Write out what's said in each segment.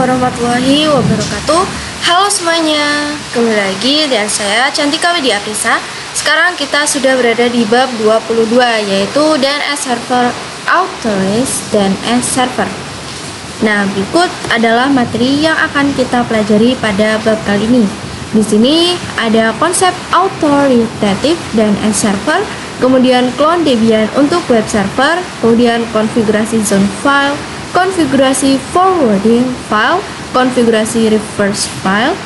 warahmatullahi wabarakatuh. Halo semuanya, kembali lagi dengan saya Cantika Widya Aprisa. Sekarang kita sudah berada di bab 22, yaitu DNS Server Authorized DNS Server. Nah, berikut adalah materi yang akan kita pelajari pada bab kali ini. Di sini ada konsep authoritative DNS server, kemudian clone Debian untuk web server, kemudian konfigurasi zone file, konfigurasi forwarding file, konfigurasi reverse file,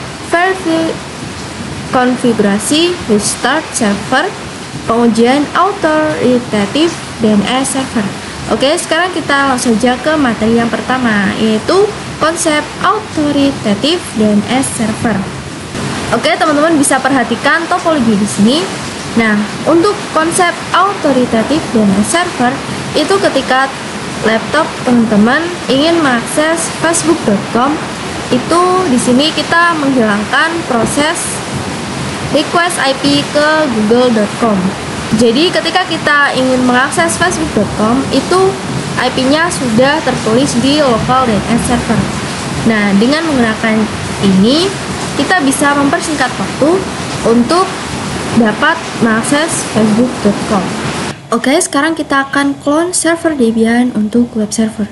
konfigurasi restart server, pengujian authoritative DNS server. Oke, sekarang kita langsung saja ke materi yang pertama, yaitu konsep authoritative DNS server. Oke, teman-teman bisa perhatikan topologi di sini. Nah, untuk konsep authoritative DNS server itu ketika laptop teman-teman ingin mengakses facebook.com, itu di sini kita menghilangkan proses request IP ke google.com. Jadi ketika kita ingin mengakses facebook.com, itu IP-nya sudah tertulis di local DNS server. Nah, dengan menggunakan ini kita bisa mempersingkat waktu untuk dapat mengakses facebook.com. Oke, sekarang kita akan clone server Debian untuk web server.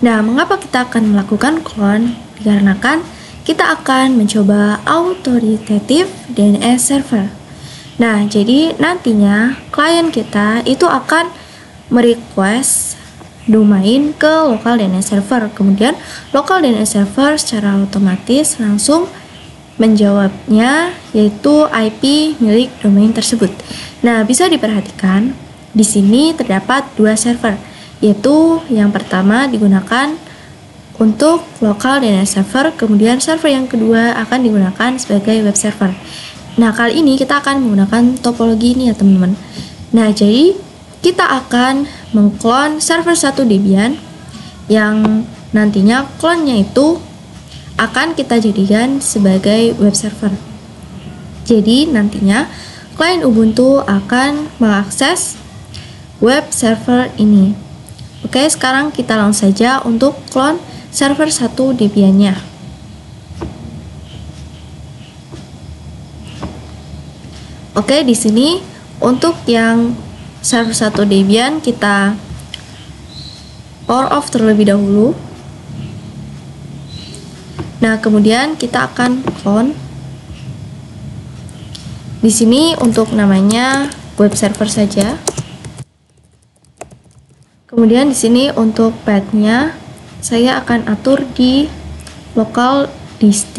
Nah, mengapa kita akan melakukan clone? Dikarenakan kita akan mencoba authoritative DNS server. Nah, jadi nantinya klien kita itu akan merequest domain ke local DNS server. Kemudian local DNS server secara otomatis langsung menjawabnya, yaitu IP milik domain tersebut. Nah, bisa diperhatikan di sini terdapat dua server, yaitu yang pertama digunakan untuk local DNS server, kemudian server yang kedua akan digunakan sebagai web server. Nah, kali ini kita akan menggunakan topologi ini ya teman-teman. Nah, jadi kita akan mengklon server 1 Debian yang nantinya klonnya itu akan kita jadikan sebagai web server. Jadi nantinya klien Ubuntu akan mengakses web server ini. Oke, sekarang kita langsung saja untuk clone server 1 Debian-nya. Oke, di sini untuk yang server 1 Debian kita power off terlebih dahulu. Nah, kemudian kita akan clone. Di sini untuk namanya web server saja. Kemudian di sini untuk path-nya saya akan atur di local dist.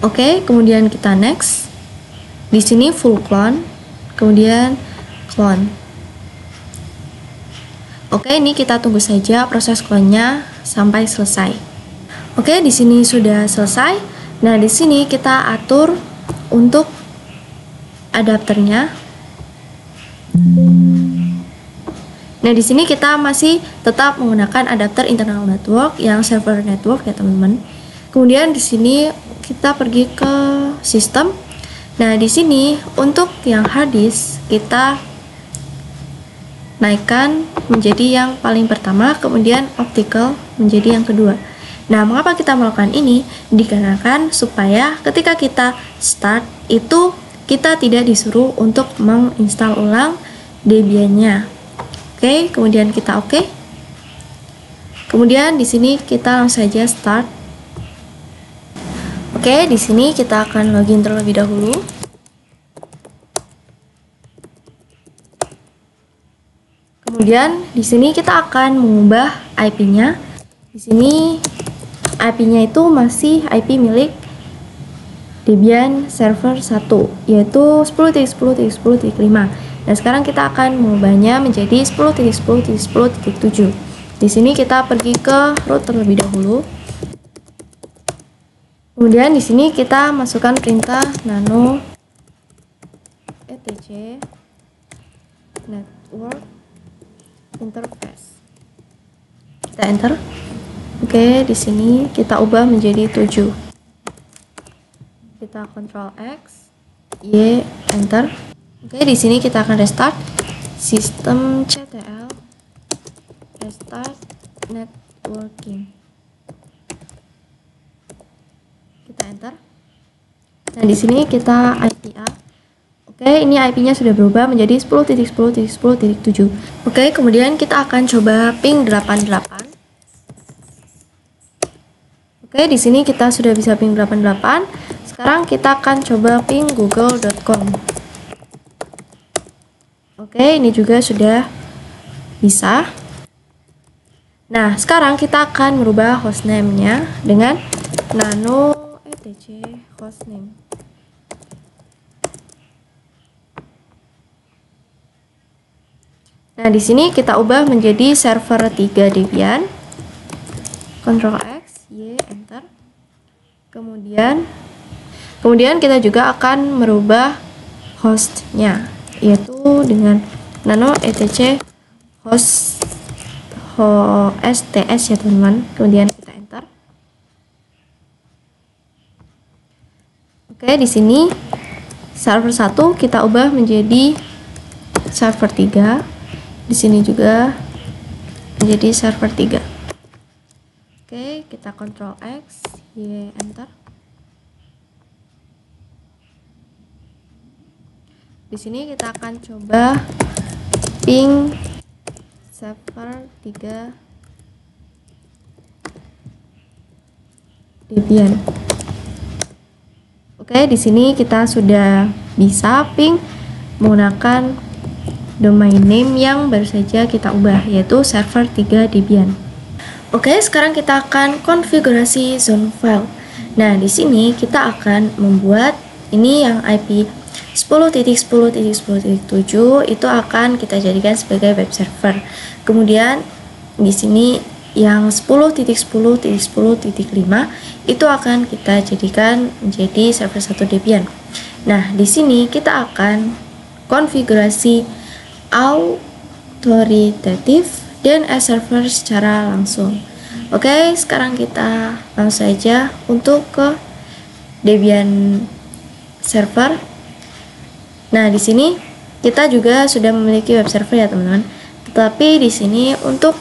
Oke, kemudian kita next. Di sini full clone, kemudian clone. Oke, ini kita tunggu saja proses clone-nya sampai selesai. Oke, di sini sudah selesai. Nah, di sini kita atur untuk adapternya. Nah, di sini kita masih tetap menggunakan adapter internal network yang server network ya, teman-teman. Kemudian di sini kita pergi ke sistem. Nah, di sini untuk yang hard disk kita naikkan menjadi yang paling pertama, kemudian optical menjadi yang kedua. Nah, mengapa kita melakukan ini? Dikarenakan supaya ketika kita start itu kita tidak disuruh untuk menginstal ulang Debian-nya. Oke, kemudian kita oke. Kemudian di sini kita langsung saja start. Oke, di sini kita akan login terlebih dahulu. Kemudian di sini kita akan mengubah IP-nya. Di sini IP-nya itu masih IP milik Debian server 1, yaitu 10.10.10.5. Nah, sekarang kita akan mengubahnya menjadi 10.10.10.7. Di sini kita pergi ke root terlebih dahulu. Kemudian di sini kita masukkan perintah nano etc network interface. Kita enter. Oke, di sini kita ubah menjadi 7. Kita Ctrl X, Y, enter. Oke, di sini kita akan restart sistem CTL, restart networking. Kita enter. Nah, di sini kita IPA. Oke, ini IP-nya sudah berubah menjadi 10.10.10.7. Oke, kemudian kita akan coba ping 88. Oke, di sini kita sudah bisa ping 88. Sekarang kita akan coba ping google.com. Oke, ini juga sudah bisa. Nah, sekarang kita akan merubah hostname-nya dengan nano etc hostname. Nah, di sini kita ubah menjadi server 3 Debian. Ctrl X, Y, enter. Kemudian kita juga akan merubah hostnya, yaitu dengan nano etc STS ya teman-teman. Kemudian kita enter. Oke, di sini server 1 kita ubah menjadi server 3. Di sini juga menjadi server 3. Oke, kita Ctrl X, Y, enter. Di sini kita akan coba ping server 3 Debian. Oke, di sini kita sudah bisa ping menggunakan domain name yang baru saja kita ubah, yaitu server 3 Debian. Oke, sekarang kita akan konfigurasi zone file. Nah, di sini kita akan membuat ini yang IP 10.10.10.7 itu akan kita jadikan sebagai web server. Kemudian di sini yang 10.10.10.5 itu akan kita jadikan menjadi server 1 Debian. Nah, di sini kita akan konfigurasi authoritative dan as server secara langsung. Oke, sekarang kita langsung saja untuk ke Debian server. Nah, di sini kita juga sudah memiliki web server ya teman-teman. Tetapi di sini untuk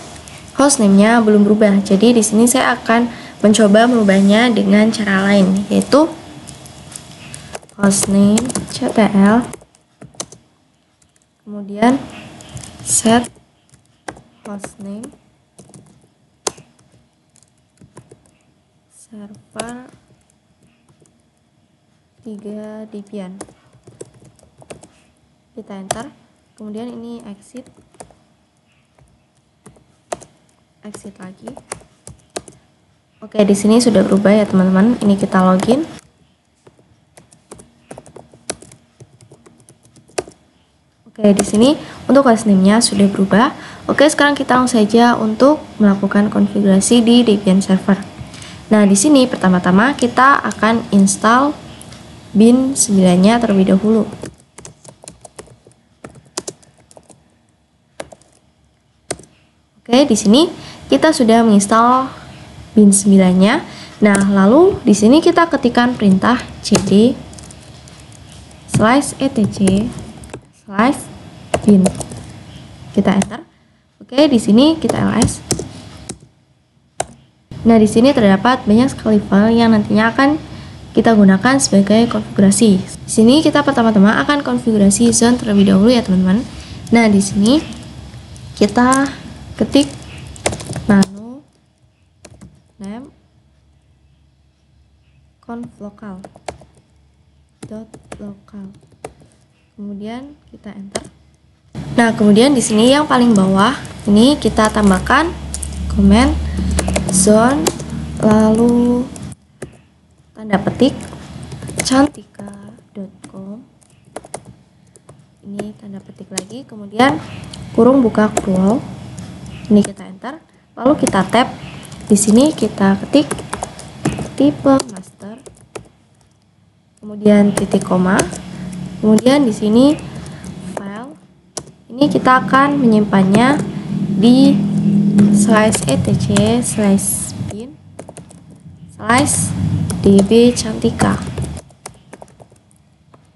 hostname-nya belum berubah. Jadi di sini saya akan mencoba merubahnya dengan cara lain, yaitu hostname ctl, kemudian set hostname server 3 Debian. Kita enter. Kemudian ini exit lagi. Oke, di sini sudah berubah ya teman-teman. Ini kita login. Oke, di sini untuk hostname-nya sudah berubah. Oke, sekarang kita langsung saja untuk melakukan konfigurasi di Debian server. Nah, di sini pertama-tama kita akan install bin 9-nya terlebih dahulu. Oke, di sini kita sudah menginstal bin 9-nya. Nah, lalu di sini kita ketikkan perintah cd /etc/bin. Kita enter. Oke, di sini kita ls. Nah, di sini terdapat banyak sekali file yang nantinya akan kita gunakan sebagai konfigurasi. Di sini kita pertama-tama akan konfigurasi zone terlebih dahulu ya teman-teman. Nah, di sini kita ketik nano name conf local. Kemudian kita enter. Nah, kemudian di sini yang paling bawah ini kita tambahkan comment zone, lalu tanda petik cantika.com. Ini tanda petik lagi, kemudian kurung buka scroll. Ini kita enter, lalu kita tab. Di sini kita ketik tipe master, kemudian titik koma, kemudian di sini file. Ini kita akan menyimpannya di /etc/bin/db cantika.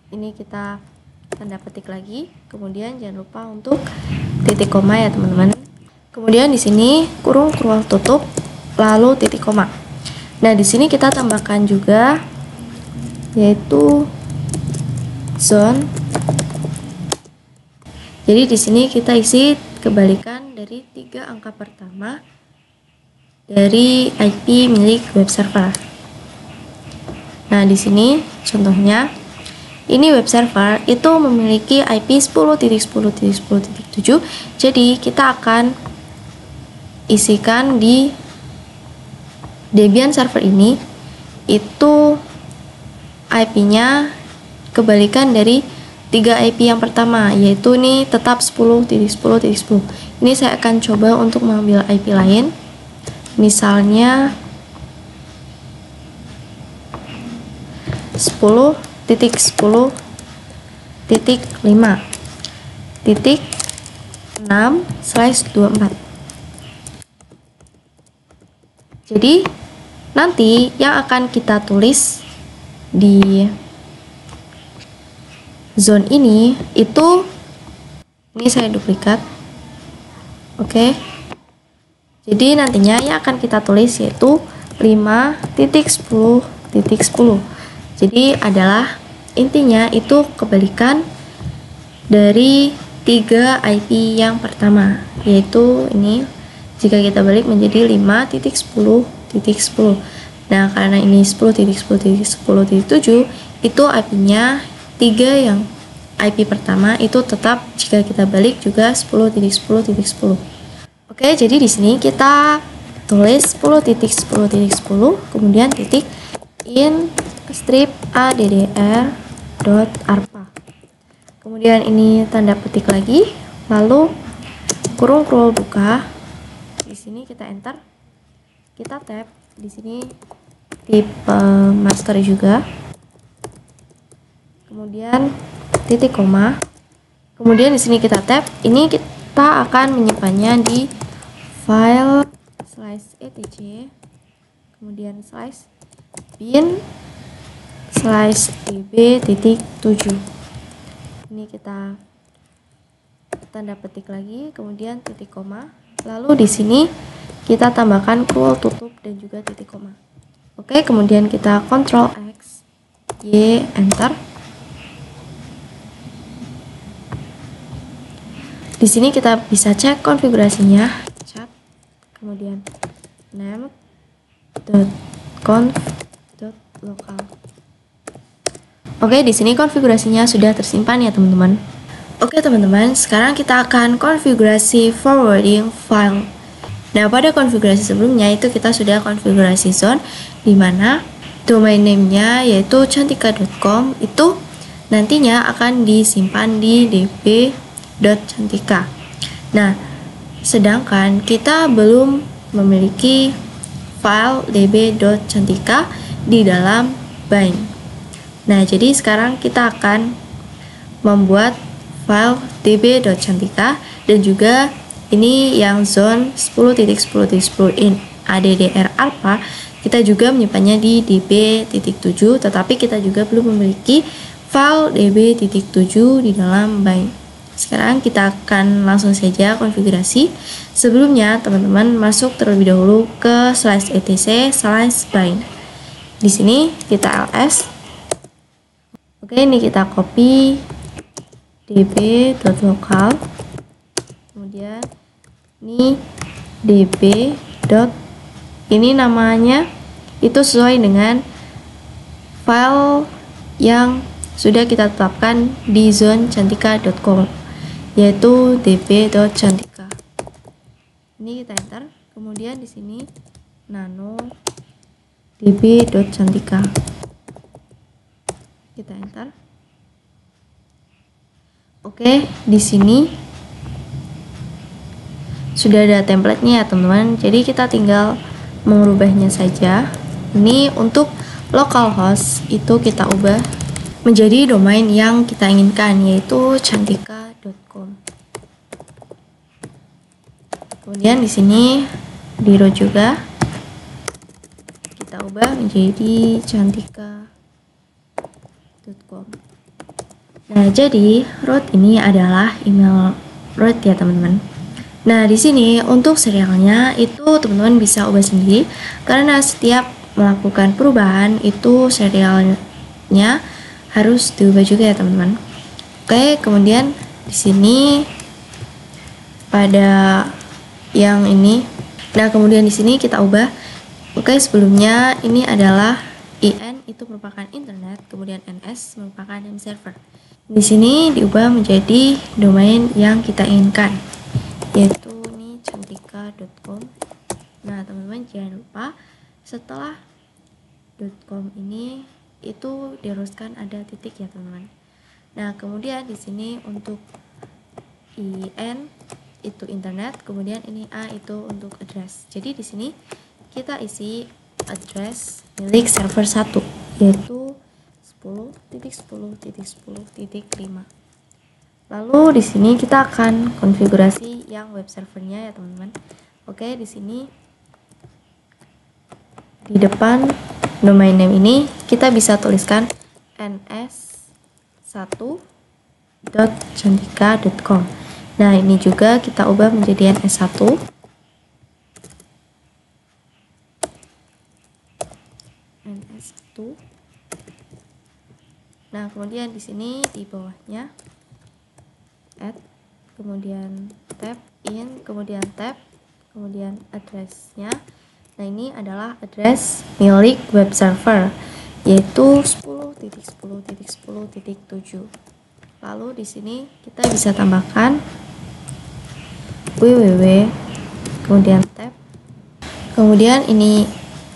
Ini kita tanda petik lagi, kemudian jangan lupa untuk titik koma ya teman-teman. Kemudian di sini kurung tutup, lalu titik koma. Nah, di sini kita tambahkan juga yaitu zone. Jadi di sini kita isi kebalikan dari 3 angka pertama dari IP milik web server. Nah, di sini contohnya ini web server itu memiliki IP 10.10.10.7. Jadi kita akan isikan di Debian server ini itu IP-nya kebalikan dari 3 IP yang pertama, yaitu ini tetap 10.10.10. Ini saya akan coba untuk mengambil IP lain, misalnya 10.10.5.6/24. Jadi nanti yang akan kita tulis di zone ini itu, ini saya duplikat. Oke. Jadi nantinya yang akan kita tulis yaitu 5.10.10. Jadi adalah intinya itu kebalikan dari 3 IP yang pertama, yaitu ini jika kita balik menjadi 5.10.10. Nah, karena ini 10.10.10.7 itu IP-nya 3 yang IP pertama itu tetap jika kita balik juga 10.10.10. Oke, jadi di sini kita tulis 10.10.10 kemudian titik in strip addr.arpa. Kemudian ini tanda petik lagi, lalu kurung buka. Di sini kita enter. Kita tab di sini tipe master juga. Kemudian titik koma. Kemudian di sini kita tab. Ini kita akan menyimpannya di file /etc, kemudian /bin/db.7. Ini kita tanda petik lagi, kemudian titik koma. Lalu di sini kita tambahkan kurung tutup dan juga titik koma. Oke, kemudian kita Ctrl X, Y, enter. Di sini kita bisa cek konfigurasinya, cat, kemudian name.conf.local. Oke, di sini konfigurasinya sudah tersimpan ya teman-teman. Oke teman-teman, sekarang kita akan konfigurasi forwarding file. Nah, pada konfigurasi sebelumnya itu kita sudah konfigurasi zone, di mana domain name-nya yaitu cantika.com itu nantinya akan disimpan di db.cantika. Nah, sedangkan kita belum memiliki file db.cantika di dalam bind. Nah, jadi sekarang kita akan membuat file db.cantika dan juga ini yang zone 10.10.10 in addr.arpa, kita juga menyimpannya di db.7, tetapi kita juga belum memiliki file db.7 di dalam bind. Sekarang kita akan langsung saja konfigurasi. Sebelumnya teman-teman masuk terlebih dahulu ke /etc/bind. Di sini kita ls. Oke, ini kita copy db.local. Kemudian ini db. Ini namanya itu sesuai dengan file yang sudah kita tetapkan di zone cantika.com, yaitu db.cantika. Ini kita enter. Kemudian di sini nano db.cantika. Kita enter. Oke, di sini sudah ada template-nya ya teman-teman. Jadi kita tinggal mengubahnya saja. Ini untuk localhost itu kita ubah menjadi domain yang kita inginkan, yaitu cantika.com. Kemudian di sini di row juga kita ubah menjadi cantika.com. Nah, jadi root ini adalah email root ya teman-teman. Nah, di sini untuk serialnya itu teman-teman bisa ubah sendiri karena setiap melakukan perubahan itu serialnya harus diubah juga ya teman-teman. Oke, kemudian di sini pada yang ini. Nah, kemudian di sini kita ubah. Oke, sebelumnya ini adalah IN itu merupakan internet, kemudian NS merupakan name server. Di sini diubah menjadi domain yang kita inginkan, yaitu ini cantika.com. Nah, teman-teman jangan lupa setelah .com ini itu diharuskan ada titik ya, teman-teman. Nah, kemudian di sini untuk IN itu internet, kemudian ini A itu untuk address. Jadi di sini kita isi address milik server 1 yaitu 10.10.10.5. Lalu di sini kita akan konfigurasi yang web servernya ya teman-teman. Oke, di sini di depan domain name ini kita bisa tuliskan ns1.cantika.com. Nah, ini juga kita ubah menjadi ns1. Nah, kemudian di sini di bawahnya add, kemudian tab in, kemudian tab, kemudian address-nya. Nah, ini adalah address milik web server yaitu 10.10.10.7. Lalu di sini kita bisa tambahkan www, kemudian tab, kemudian ini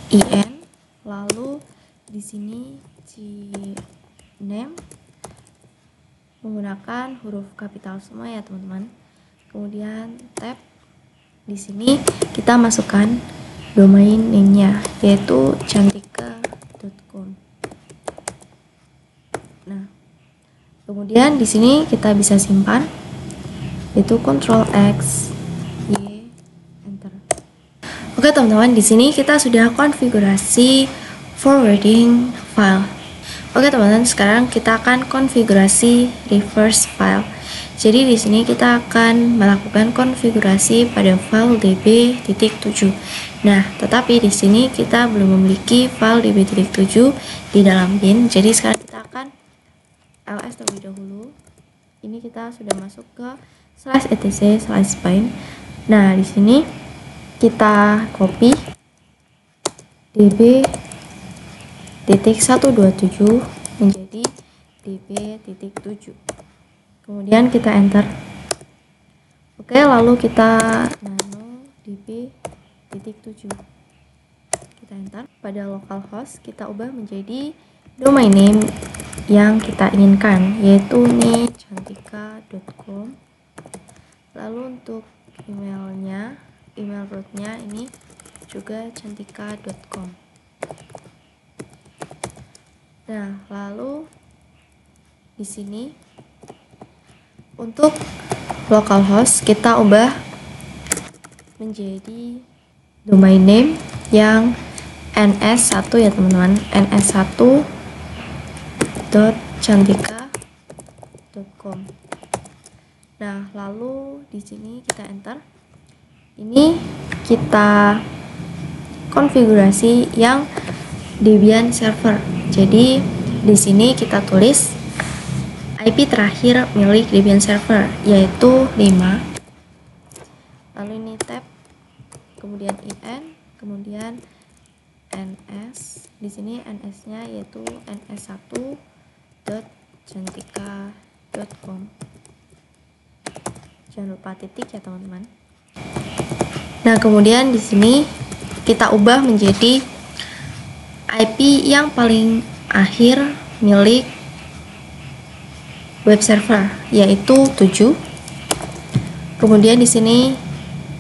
in, lalu di sini name menggunakan huruf kapital semua ya teman-teman. Kemudian tab, di sini kita masukkan domain name-nya yaitu cantika.com. Nah, kemudian di sini kita bisa simpan yaitu Ctrl X Y enter. Oke teman-teman, di sini kita sudah konfigurasi forwarding file. Oke teman-teman, sekarang kita akan konfigurasi reverse file. Jadi di sini kita akan melakukan konfigurasi pada file db.7. Nah, tetapi di sini kita belum memiliki file db.7 di dalam bin. Jadi sekarang kita akan ls terlebih dahulu. Ini kita sudah masuk ke /etc/bind. Nah, di sini kita copy db.127 menjadi db.7. Kemudian kita enter. Oke, lalu kita nano db.7. Kita enter. Pada localhost kita ubah menjadi domain name yang kita inginkan, yaitu nih cantika.com. Lalu untuk emailnya, email rootnya ini juga cantika.com. Nah, lalu di sini untuk localhost kita ubah menjadi domain name yang ns1 ya teman-teman, ns1.cantika.com. Nah, lalu di sini kita enter. Ini kita konfigurasi yang Debian server. Jadi di sini kita tulis IP terakhir milik Debian server yaitu 5. Lalu ini tab, kemudian in, kemudian ns. Di sini ns-nya yaitu ns1.cantika.com. Jangan lupa titik ya teman-teman. Nah, kemudian di sini kita ubah menjadi IP yang paling akhir milik web server yaitu 7. Kemudian di sini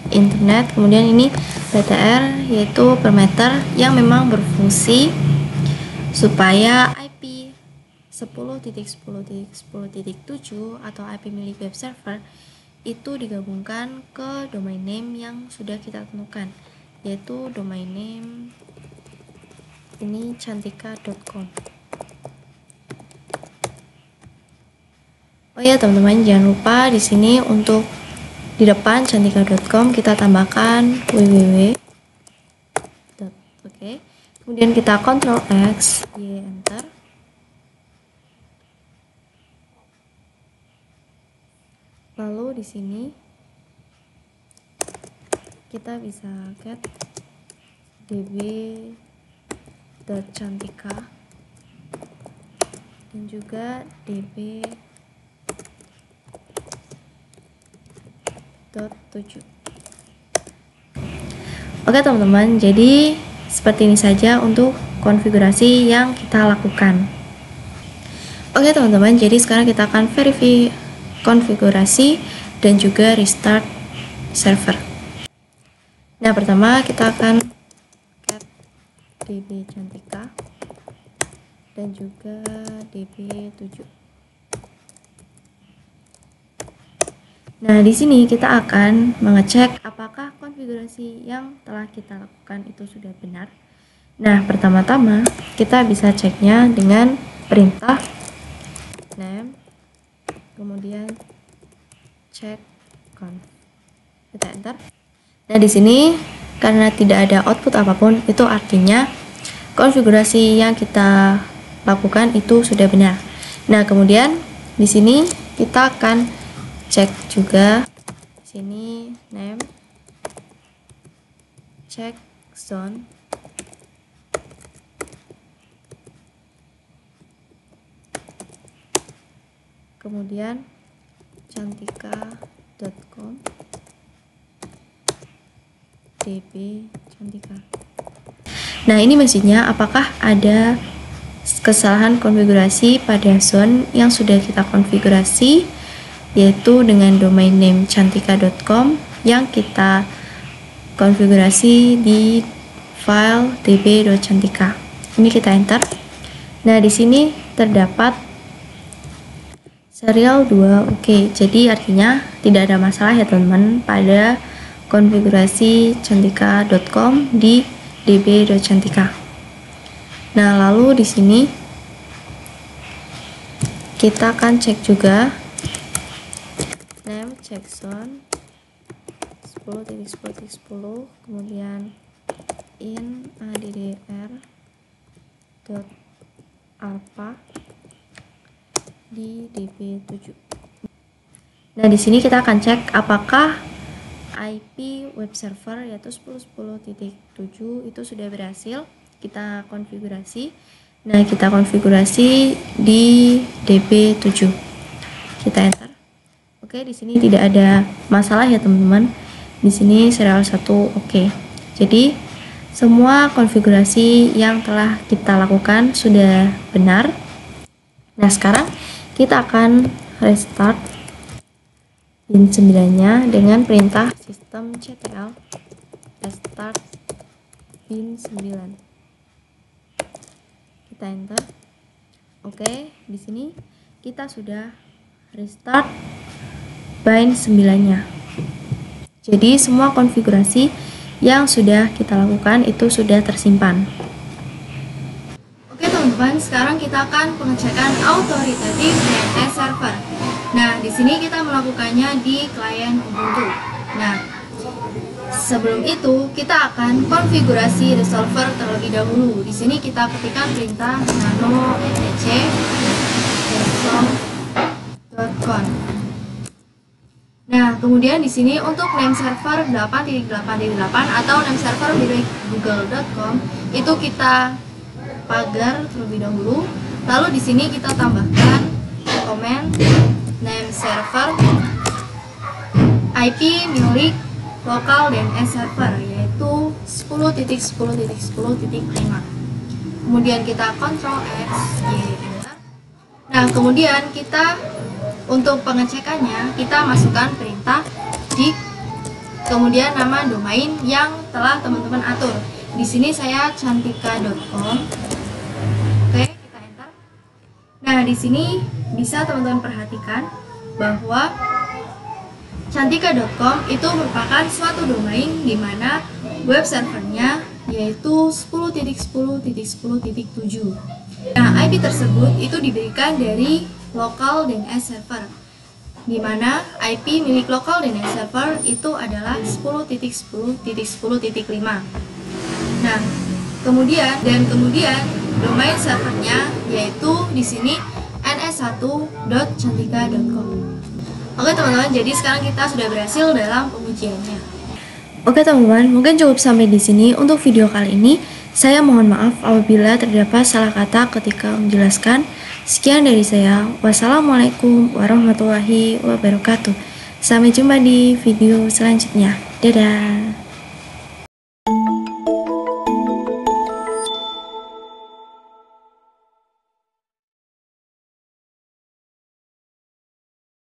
internet, kemudian ini PTR yaitu per meter yang memang berfungsi supaya IP 10.10.10.7 atau IP milik web server itu digabungkan ke domain name yang sudah kita tentukan, yaitu domain name ini cantika.com. Oh ya teman-teman, jangan lupa di sini untuk di depan cantika.com kita tambahkan www. Oke. Kemudian kita Ctrl X, Y, enter. Lalu di sini kita bisa get db.cantika dan juga db.7. Oke teman-teman, jadi seperti ini saja untuk konfigurasi yang kita lakukan. Oke teman-teman, jadi sekarang kita akan verify konfigurasi dan juga restart server. Nah, pertama kita akan get db cantika dan juga db7. Nah, di sini kita akan mengecek apakah konfigurasi yang telah kita lakukan itu sudah benar. Nah, pertama-tama kita bisa ceknya dengan perintah name, kemudian check conf. Kita enter. Nah, di sini karena tidak ada output apapun, itu artinya konfigurasi yang kita lakukan itu sudah benar. Nah, kemudian di sini kita akan cek juga di sini name, check zone, kemudian cantika.com db cantika. Nah, ini maksudnya apakah ada kesalahan konfigurasi pada zone yang sudah kita konfigurasi, yaitu dengan domain name cantika.com yang kita konfigurasi di file db.cantika. Ini kita enter. Nah, di sini terdapat serial 2, oke. Jadi artinya tidak ada masalah ya teman-teman pada konfigurasi cantika.com di db.cantika. Nah, lalu di sini kita akan cek juga name checkzone 10.10.10, kemudian in addr.alpha di db7. Nah, di sini kita akan cek apakah IP web server yaitu 10.10.7 itu sudah berhasil kita konfigurasi. Nah, kita konfigurasi di db7. Kita enter. Oke, di sini tidak ada masalah ya teman-teman. Di sini serial 1 oke. Jadi semua konfigurasi yang telah kita lakukan sudah benar. Nah, sekarang kita akan restart bin 9-nya dengan perintah systemctl restart bin 9. Kita enter. Oke, di sini kita sudah restart bin 9-nya. Jadi semua konfigurasi yang sudah kita lakukan itu sudah tersimpan. Teman-teman, sekarang kita akan pengecekan autoritatif DNS server. Nah, di sini kita melakukannya di klien Ubuntu. Nah, sebelum itu kita akan konfigurasi resolver terlebih dahulu. Di sini kita ketikkan perintah nano etc resolve.conf. Nah, kemudian di sini untuk name server 8.8.8 atau name server milik google.com itu kita pagar terlebih dahulu. Lalu di sini kita tambahkan komen name server IP milik lokal DNS server yaitu 10.10.10.5. Kemudian kita Ctrl X, Y, enter. Nah, kemudian kita untuk pengecekannya kita masukkan perintah dik, kemudian nama domain yang telah teman-teman atur. Di sini saya cantika.com. Oke, kita enter. Nah, di sini bisa teman-teman perhatikan bahwa cantika.com itu merupakan suatu domain di mana web servernya yaitu 10.10.10.7. Nah, IP tersebut itu diberikan dari lokal DNS server. di mana IP milik local DNS server itu adalah 10.10.10.5. Nah, kemudian domain servernya yaitu di sini ns1.cantika.com. Oke teman-teman, jadi sekarang kita sudah berhasil dalam pengujiannya. Oke teman-teman, mungkin cukup sampai di sini untuk video kali ini. Saya mohon maaf apabila terdapat salah kata ketika menjelaskan. Sekian dari saya. Wassalamualaikum warahmatullahi wabarakatuh. Sampai jumpa di video selanjutnya. Dadah.